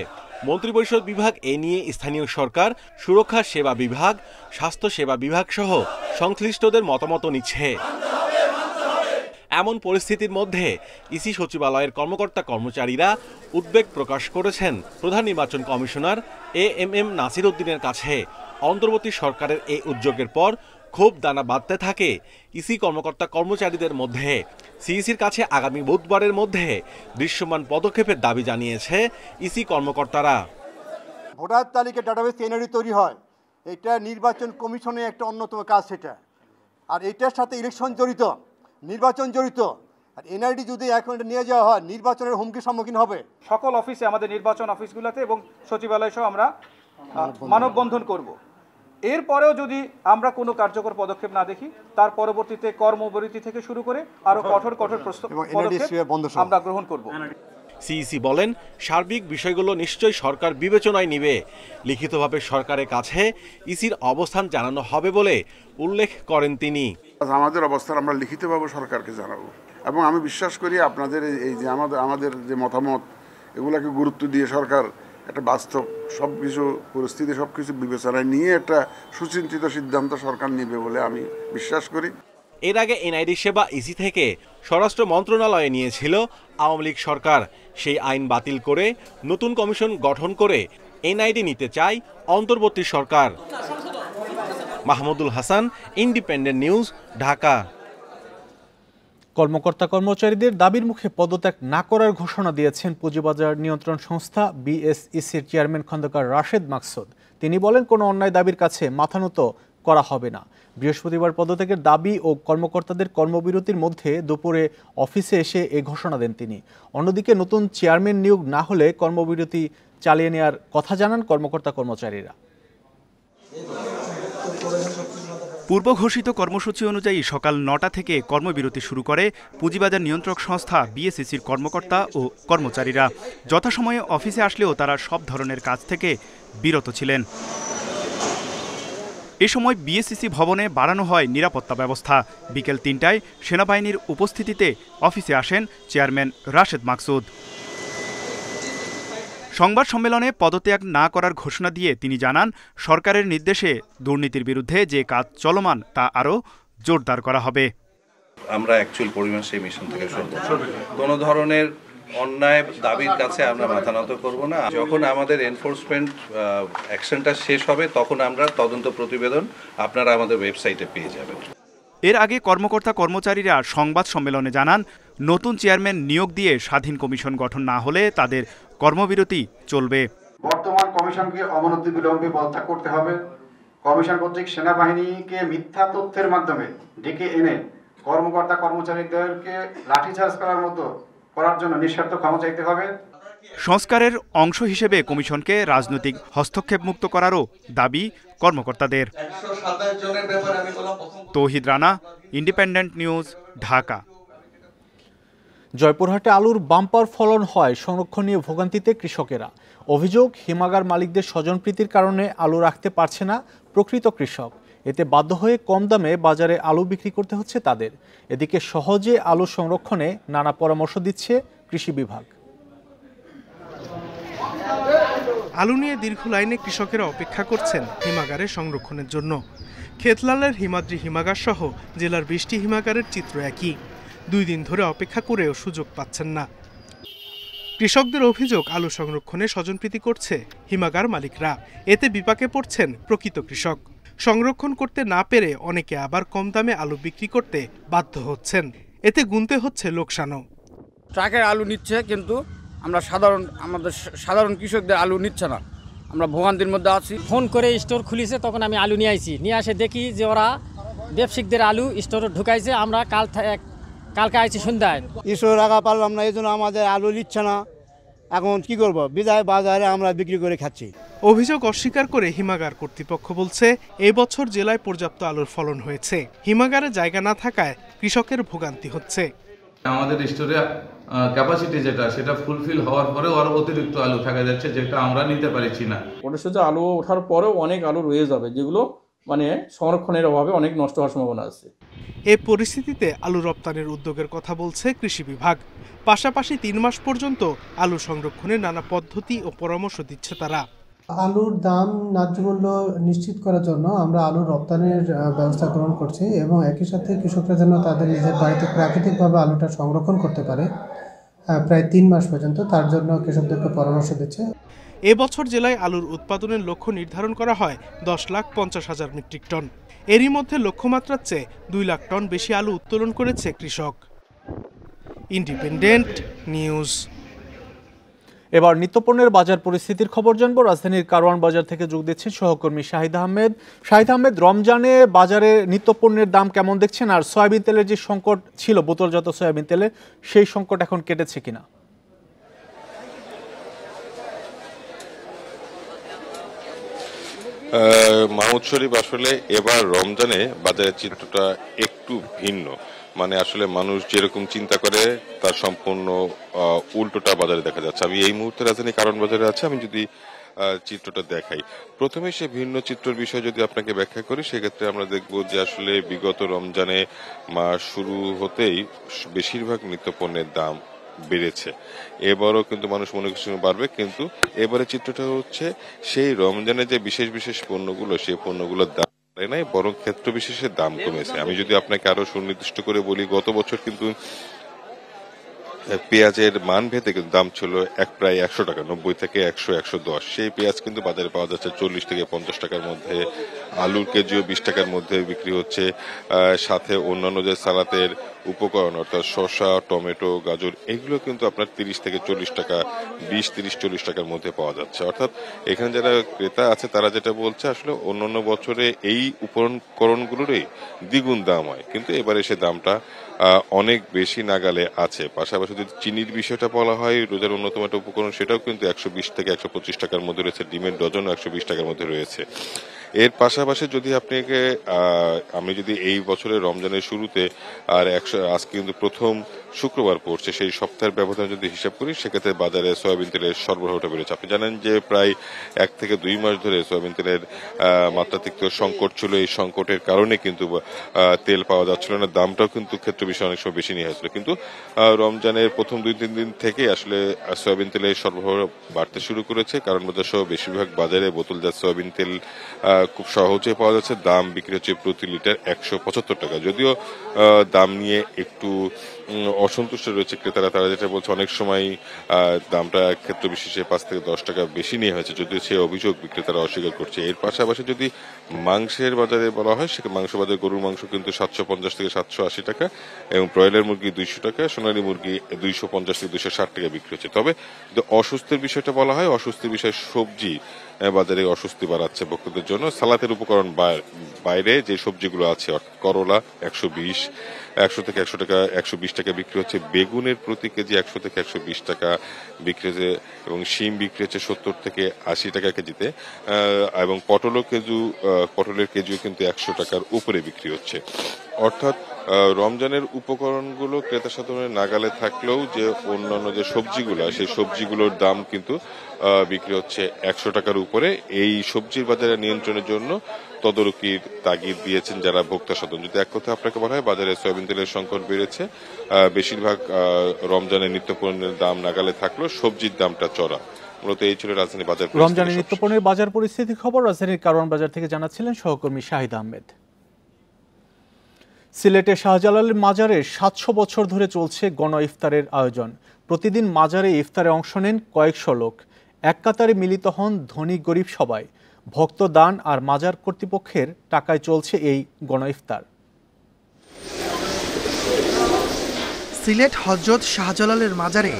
মন্ত্রিপরিষদ বিভাগ এ নিয়ে স্থানীয় সরকার, সুরক্ষা সেবা বিভাগ, স্বাস্থ্য সেবা বিভাগ সহ সংশ্লিষ্টদের মতামত নিচ্ছে। এমন পরিস্থিতির মধ্যে ইসি সচিবালয়ের কর্মকর্তা কর্মচারীরা উদ্বেগ প্রকাশ করেছেন প্রধান নির্বাচন কমিশনার এএমএম নাসির উদ্দিনের কাছে। অন্তর্বর্তী সরকারের এই উদ্যোগের পর ক্ষোভ দানা বাঁধতে থাকে ইসি কর্মকর্তা কর্মচারীদের মধ্যে। সিইসির কাছে আগামী বুধবারের মধ্যে দৃশ্যমান পদক্ষেপের দাবি জানিয়েছে ইসি কর্মকর্তারা। ভোটার তালিকা ডাটাবেস এনআইডি তৈরি হয়, এটা নির্বাচন কমিশনের একটা অন্যতম কাজ সেটা। আর এটার সাথে ইলেকশন জড়িত, নির্বাচন জড়িত। আর এনআইডি যদি এখন নিয়ে যাওয়া হয়, নির্বাচনের হুমকির সম্মুখীন হবে। সকল অফিসে, আমাদের নির্বাচন অফিসগুলোতে এবং সচিবালয় সহ আমরা মানববন্ধন করব। এরপরেও যদি আমরা কোনো কার্যকর পদক্ষেপ না দেখি, তার পরবর্তীতে কর্মবিরতি থেকে শুরু করে আরো কঠোর পদক্ষেপ আমরা গ্রহণ করব। সিইসি বলেন, সার্বিক বিষয়গুলো নিশ্চয়ই সরকার বিবেচনায় নিবে। লিখিতভাবে সরকারের কাছে ইসির অবস্থান জানানো হবে বলে উল্লেখ করেন তিনি। আমাদের অবস্থান আমরা লিখিতভাবে সরকারকে জানাবো, এবং আমি বিশ্বাস করি আপনাদের এই যে আমাদের যে মতামত, এগুলাকে গুরুত্ব দিয়ে সরকার একটা বাস্তব সবকিছু পরিস্থিতি সবকিছু বিবেচনায় নিয়ে একটা সুচিন্তিত সিদ্ধান্ত সরকার নেবে বলে আমি বিশ্বাস করি। এর আগে এনআইডি সেবা ইসি থেকে স্বরাষ্ট্র মন্ত্রণালয়ে নিয়েছিল আওয়ামী লীগ সরকার। সেই আইন বাতিল করে নতুন কমিশন গঠন করে এনআইডি নিতে চায় অন্তর্বর্তী সরকার। Mahmudul Hasan, independent news, Dhaka. কর্মকর্তা কর্মচারীদের দাবির মুখে পদত্যাগ না করার ঘোষণা দিয়েছেন পুঁজিবাজার নিয়ন্ত্রণ সংস্থা বিএসইসির চেয়ারম্যান খন্দকার রাশেদ মাকসুদ। তিনি বলেন, কোনো অন্যায় দাবির কাছে মাথা নত করা হবে না। বৃহস্পতিবার পদত্যাগের দাবি ও কর্মকর্তাদের কর্মবিরতির মধ্যে দুপুরে অফিসে এসে এ ঘোষণা দেন তিনি। অন্যদিকে নতুন চেয়ারম্যান নিয়োগ না হলে কর্মবিরতি চালিয়ে নেওয়ার কথা জানান কর্মকর্তা কর্মচারীরা। পূর্ব ঘোষিত কর্মসূচি অনুযায়ী সকাল ৯টা থেকে কর্মবিরতি শুরু করে পুঁজিবাজার নিয়ন্ত্রক সংস্থা বিএসইসির কর্মকর্তা ও কর্মচারীরা। যথাসময়ে অফিসে আসলেও তারা সব ধরনের কাজ থেকে বিরত ছিলেন। এ সময় বিএসইসি ভবনে বাড়ানো হয় নিরাপত্তা ব্যবস্থা। বিকেল ৩টায় সেনাবাহিনীর উপস্থিতিতে অফিসে আসেন চেয়ারম্যান রাশেদ মাকসুদ। সংবাদ সম্মেলনে পদত্যাগ না করার ঘোষণা দিয়ে তিনি জানান, সরকারের নির্দেশে দুর্নীতির বিরুদ্ধে যে কাজ চলমান তা আরও জোরদার করা হবে। আমরা অ্যাকচুয়াল পরিমাণ সেই মিশন থেকে সরব। কোনো ধরনের অন্যায় দাবির কাছে আমরা মাথা নত করব না। যখন আমাদের এনফোর্সমেন্ট অ্যাকশনটা শেষ হবে তখন আমরা তদন্ত প্রতিবেদন আপনারা আমাদের ওয়েবসাইটে পেয়ে যাবেন। এর আগে কর্মকর্তা কর্মচারীরা সংবাদ সম্মেলনে জানান, নতুন চেয়ারম্যান নিয়োগ দিয়ে স্বাধীন কমিশন গঠন না হলে তাদের কর্মবিরতি চলবে। বর্তমান কমিশনকে অবনতি বিলম্বে পদত্যাগ করতে হবে। কমিশন কর্তৃক সেনাবাহিনীকে মিথ্যা তথ্যের মাধ্যমে ডেকে এনে কর্মকর্তা কর্মচারীদেরকে লাঠিচার্জ করার জন্য নিঃস্বার্থ ক্ষমা চাইতে হবে। সংস্কারের অংশ হিসেবে কমিশনকে রাজনৈতিক হস্তক্ষেপ মুক্ত করারও দাবি কর্মকর্তাদের। তৌহিদ রানা, ইন্ডিপেন্ডেন্ট নিউজ, ঢাকা। জয়পুরহাটে আলুর বাম্পার ফলন হয় সংরক্ষণ নিয়ে ভোগান্তিতে কৃষকেরা। অভিযোগ, হিমাগার মালিকদের স্বজনপ্রীতির কারণে আলু রাখতে পারছে না প্রকৃত কৃষক। এতে বাধ্য হয়ে কম দামে বাজারে আলু বিক্রি করতে হচ্ছে তাদের। এদিকে সহজে আলু সংরক্ষণে নানা পরামর্শ দিচ্ছে কৃষি বিভাগ। আলু নিয়ে দীর্ঘ লাইনে কৃষকেরা অপেক্ষা করছেন হিমাগারে সংরক্ষণের জন্য। খেতলালের হিমাদ্রি হিমাগার সহ জেলার 20টি হিমাগারের চিত্র একই। 2 দিন ধরে অপেক্ষা করেও সুযোগ পাচ্ছেন না। কৃষকদের অভিযোগ, আলু সংরক্ষণে স্বজনপ্রীতি করছে হিমাগার মালিকরা। এতে বিপাকে পড়ছেন প্রকৃত কৃষক। সংরক্ষণ করতে না পেরে অনেকে আবার কম দামে আলু বিক্রি করতে বাধ্য হচ্ছেন। এতে গুনতে হচ্ছে লোকসানও। ট্রাকের আলু নিচ্ছে, কিন্তু আমাদের সাধারণ কৃষকদের আলু নিচ্ছে না। আমরা ভোগান্তির মধ্যে আছি। ফোন করে স্টোর খুলিছে, তখন আমি আলু নিয়ে আইছি। নিয়ে আসে দেখি যে ওরা ব্যবসায়িকদের আলু স্টোরে ঢুকাইছে। আমরা কালকে আইছি সন্ধ্যায়। স্টোর রাখা পারলাম না, এই জন্য আমাদের আলু নিচ্ছে না। এখন কি করব, বিদায় বাজারে আমরা বিক্রি করে খাচ্ছি। অভিযোগ অস্বীকার করে হিমাগার কর্তৃপক্ষ বলছে, এই বছর জেলায় পর্যাপ্ত আলুর ফলন হয়েছে। হিমাগারে জায়গা না থাকায় কৃষকের ভোগান্তি হচ্ছে। আমাদের স্টোরে ক্যাপাসিটি যেটা, সেটা ফুলফিল হওয়ার পরেও আরো অতিরিক্ত আলু থাকা যাচ্ছে, যেটা আমরা নিতে পারছি না। পটাশে আলু ওঠার পরেও অনেক আলু রয়ে যাবে, যেগুলো সংরক্ষণের অভাবে অনেক নষ্ট হওয়ার সম্ভাবনা আছে। এই পরিস্থিতিতে আলু রপ্তানির উদ্যোগের কথা বলছে কৃষি বিভাগ। পাশাপাশি 3 মাস পর্যন্ত আলু সংরক্ষণের নানা পদ্ধতি ও পরামর্শ দিচ্ছে তারা। আলুর দাম ন্যায্য মূল্য নিশ্চিত করার জন্য আমরা আলুর রপ্তানির ব্যবস্থা গ্রহণ করছি এবং একই সাথে কৃষকরা যেন তাদের নিজের বাড়িতে প্রাকৃতিকভাবে আলুটা সংরক্ষণ করতে পারে প্রায় 3 মাস পর্যন্ত, তার জন্য কৃষকদেরকে পরামর্শ দিচ্ছে। এবছর জেলায় আলুর উৎপাদনের লক্ষ্য নির্ধারণ করা হয় 10,50,000 মেট্রিক টন। এরই মধ্যে লক্ষ্যমাত্রার চেয়ে 2 লাখ টন বেশি আলু উত্তোলন করেছে কৃষক। Independent news. এবার নিত্যপণ্যের বাজার পরিস্থিতির খবর জানবো। রাজধানীর কারওয়ান বাজার থেকে যোগ দিচ্ছেন সহকর্মী শাহিদ আহমেদ। শাহিদ আহমেদ, রমজানে বাজারে নিত্যপণ্যের দাম কেমন দেখছেন, আর সয়াবিন তেলের যে সংকট ছিল, বোতলজাত সয়াবিন তেলের, সেই সংকট এখন কেটেছে কিনা? মাহমুদ শরীফ, আসলে এবার রমজানে বাজারের চিত্রটা একটু ভিন্ন। আসলে মানুষ যেরকম চিন্তা করে তার সম্পূর্ণ উল্টোটা বাজারে দেখা যাচ্ছে। আমি এই মুহূর্তে রাজধানী কারওয়ান বাজারে আছি। আমি যদি চিত্রটা দেখাই, প্রথমে সে ভিন্ন চিত্রের বিষয় যদি আপনাকে ব্যাখ্যা করি, সেক্ষেত্রে আমরা দেখব যে আসলে বিগত রমজানে মাস শুরু হতেই বেশিরভাগ নিত্যপণ্যের দাম বেড়েছে। এবারও কিন্তু মানুষ মনে করছে বাড়বে, কিন্তু এবারে চিত্রটা হচ্ছে সেই রমজানে যে বিশেষ বিশেষ পণ্যগুলো, সেই পণ্যগুলোর দাম নাই, বরং ক্ষেত্র বিশেষে দাম কমেছে। আমি যদি আপনাকে আরো সুনির্দিষ্ট করে বলি, গত বছর কিন্তু পেঁয়াজের মান ভেদে কিন্তু দাম ছিল প্রায় 100 টাকা, 90 থেকে 100, 110। সেই পেঁয়াজ কিন্তু বাজারে পাওয়া যাচ্ছে 40 থেকে 50 টাকার মধ্যে। আলুর কেজিও 20 টাকার মধ্যে বিক্রি হচ্ছে। সাথে অন্যান্য যে সালাতের উপকরণ অর্থাৎ শসা, টমেটো, গাজর এগুলো কিন্তু আপনার 30 থেকে 40 টাকা, 20-30-40 টাকার মধ্যে পাওয়া যাচ্ছে। অর্থাৎ এখানে যারা ক্রেতা আছে তারা যেটা বলছে আসলে অন্যান্য বছরে এই উপকরণগুলোরই দ্বিগুণ দাম হয়, কিন্তু এবারে সে দামটা অনেক বেশি নাগালে আছে। পাশাপাশি যদি চিনির বিষয়টা বলা হয়, রোজার অন্যতম একটা উপকরণ সেটাও কিন্তু 120 থেকে 125 টাকার মধ্যে রয়েছে, ডিমের ডজনও 120 টাকার মধ্যে রয়েছে। এর পাশাপাশি যদি আমি যদি এই বছরের রমজানের শুরুতে আর আজকে কিন্তু প্রথম শুক্রবার পড়ছে, সেই সপ্তাহের ব্যবধান যদি হিসাব করি সেক্ষেত্রে বাজারে সয়াবিন তেলের সরবরাহটা বেড়েছে। আপনি জানেন যে প্রায় 1 থেকে 2 মাস ধরে সয়াবিন তেলের মাত্রাতিরিক্ত সংকট ছিল। এই সংকটের কারণে কিন্তু তেল পাওয়া যাচ্ছিল না, দামটাও কিন্তু ক্ষেত্র বিষয়ে অনেক সময় বেশি নিয়ে হয়েছিল। কিন্তু রমজানের প্রথম 2-3 দিন থেকে আসলে সয়াবিন তেলের সরবরাহ বাড়তে শুরু করেছে। কারণ বাজার সহ বেশিরভাগ বাজারে বোতলজাত সয়াবিন তেল খুব সহজে পাওয়া যাচ্ছে। দাম বিক্রি হচ্ছে প্রতি লিটার 175 টাকা। যদিও দাম নিয়ে একটু অসন্তুষ্ট রয়েছে ক্রেতারা, তারা যেটা বলছে অনেক সময় দামটা ক্ষেত্র বিশেষে 5 থেকে 10 টাকা বেশি নিয়ে হয়েছে, যদিও সে অভিযোগ বিক্রেতারা অস্বীকার করছে। এর পাশাপাশি যদি মাংসের বাজারে বলা হয়, সেখানে মাংস বাজারে গরুর মাংস কিন্তু 750 থেকে 780 টাকা এবং ব্রয়লার মুরগি 200 টাকা, সোনালী মুরগি 250 থেকে 260 টাকা বিক্রি হচ্ছে। তবে যদি অস্বস্তির বিষয়টা বলা হয়, অস্বস্তির বিষয় সবজি বাজারে অস্বস্তি বাড়াচ্ছে ভক্তদের জন্য। সালাতের উপকরণ বাইরে যে সবজিগুলো আছে, করলা 100 থেকে 120 টাকা বিক্রি হচ্ছে, বেগুনের প্রতি কেজি 100 থেকে 120 টাকা বিক্রি হচ্ছে এবং শিম বিক্রি হচ্ছে 70 থেকে 80 টাকা কেজিতে, এবং পটলের কেজিও কিন্তু 100 টাকার উপরে বিক্রি হচ্ছে। অর্থাৎ রমজানের উপকরণগুলো ক্রেতা সাধারণের নাগালে থাকলেও যে অন্যান্য যে সবজিগুলো, সেই সবজিগুলোর দাম কিন্তু বিক্রি হচ্ছে 100 টাকার উপরে। এই সবজির বাজারে নিয়ন্ত্রণের জন্য তদারকির তাগিদ দিয়েছেন যারা ভোক্তা সাধারণ। যদি এক কথা আপনাকে বলা হয়, বাজারে সয়াবিন তেলের সংকট বেড়েছে, বেশিরভাগ রমজানের নিত্যপণ্যের দাম নাগালে থাকলেও সবজির দামটা চড়া। মূলত এই ছিল রাজধানী বাজার। রমজানের নিত্যপণ্যের বাজার পরিস্থিতি খবর রাজধানীর কারওয়ান বাজার থেকে জানাচ্ছিলেন সহকর্মী শাহিদ আহমেদ। সিলেটে শাহজালালের মাজারে 700 বছর ধরে চলছে গণ ইফতারের আয়োজন। প্রতিদিন মাজারে ইফতারে অংশ নেন কয়েকশো লোক। এক কাতারে মিলিত হন ধনী গরিব সবাই। ভক্ত দান আর মাজার কর্তৃপক্ষের টাকায় চলছে এই গণ ইফতার। সিলেট হযরত শাহজালালের মাজারে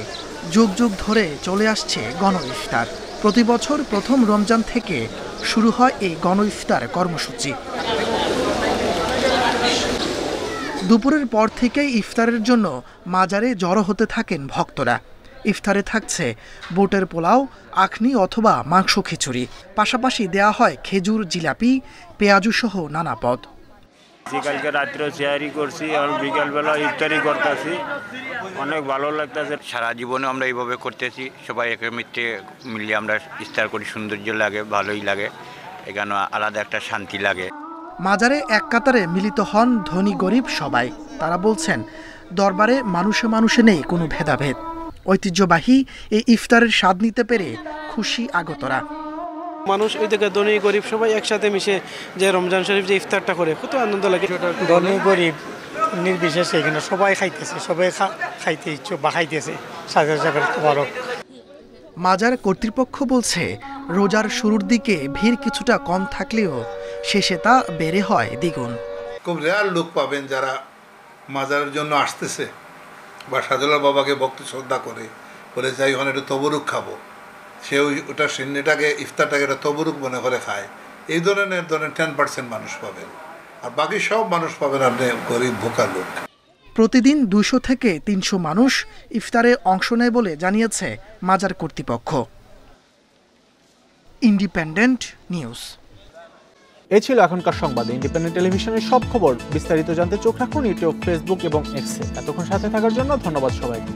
যুগ যুগ ধরে চলে আসছে গণ ইফতার। প্রতি বছর প্রথম রমজান থেকে শুরু হয় এই গণ ইফতার কর্মসূচি। দুপুরের পর থেকেই ইফতারের জন্য মাজারে জড়ো হতে থাকেন ভক্তরা। ইফতারে থাকছে বুটের পোলাও, আখনি অথবা মাংস খিচুড়ি, পাশাপাশি দেয়া হয় খেজুর, জিলাপি, পেঁয়াজু সহ নানা পদ। কালকে রাত্রে শেয়ারি করছি, আর বিকালবেলা ইফতারি করতেছি, অনেক ভালো লাগতেছে। সারা জীবনে আমরা এইভাবে করতেছি, সবাই একে মিত্রে মিলিয়ে আমরা ইফতার করি, সৌন্দর্য লাগে, ভালোই লাগে, এখানে আলাদা একটা শান্তি লাগে। মাজারে এক কাতারে মিলিত হন ধনী গরিব সবাই। তারা বলছেন, দরবারে মানুষে মানুষে নেই কোনো ভেদাভেদ। ঐতিহ্যবাহী এই ইফতারের স্বাদ নিতে পেরে খুশি আগতরা। মানুষ ওই থেকে ধনী গরিব সবাই একসাথে মিশে যে রমজান শরীফ যে ইফতারটা করে কত আনন্দ লাগে। ধনী গরিব নির্বিশেষে এখানে সবাই খাইতেছে, সবাই খাইতে ইচ্ছুক বা খাইতেছে। মাজার কর্তৃপক্ষ বলছে, রোজার শুরুর দিকে ভিড় কিছুটা কম থাকলেও শেষে তা বেড়ে হয় দ্বিগুণ। খুব রেয়ার লোক পাবেন যারা মাজারের জন্য আসতেছে বা শাহজালাল বাবাকে ভক্তি শ্রদ্ধা করে বলে যাই ওখানে একটু তবরুক খাবো, সে ওটা সিন্নিটাকে ইফতারটাকে একটা তবরুক মনে করে খায়। এই ধরনের 10% মানুষ পাবেন, আর বাকি সব মানুষ পাবেন আপনি গরিব ভোকা লোক। প্রতিদিন 200 থেকে 300 মানুষ ইফতারে অংশ নেয় বলে জানিয়েছে মাজার কর্তৃপক্ষ। Independent news. এই ছিল এখনকার সংবাদ। ইন্ডিপেন্ডেন্ট টেলিভিশনের সব খবর বিস্তারিত জানতে চোখ রাখুন ইউটিউব, ফেসবুক এবং এক্সে। এতক্ষণ সাথে থাকার জন্য ধন্যবাদ সবাইকে।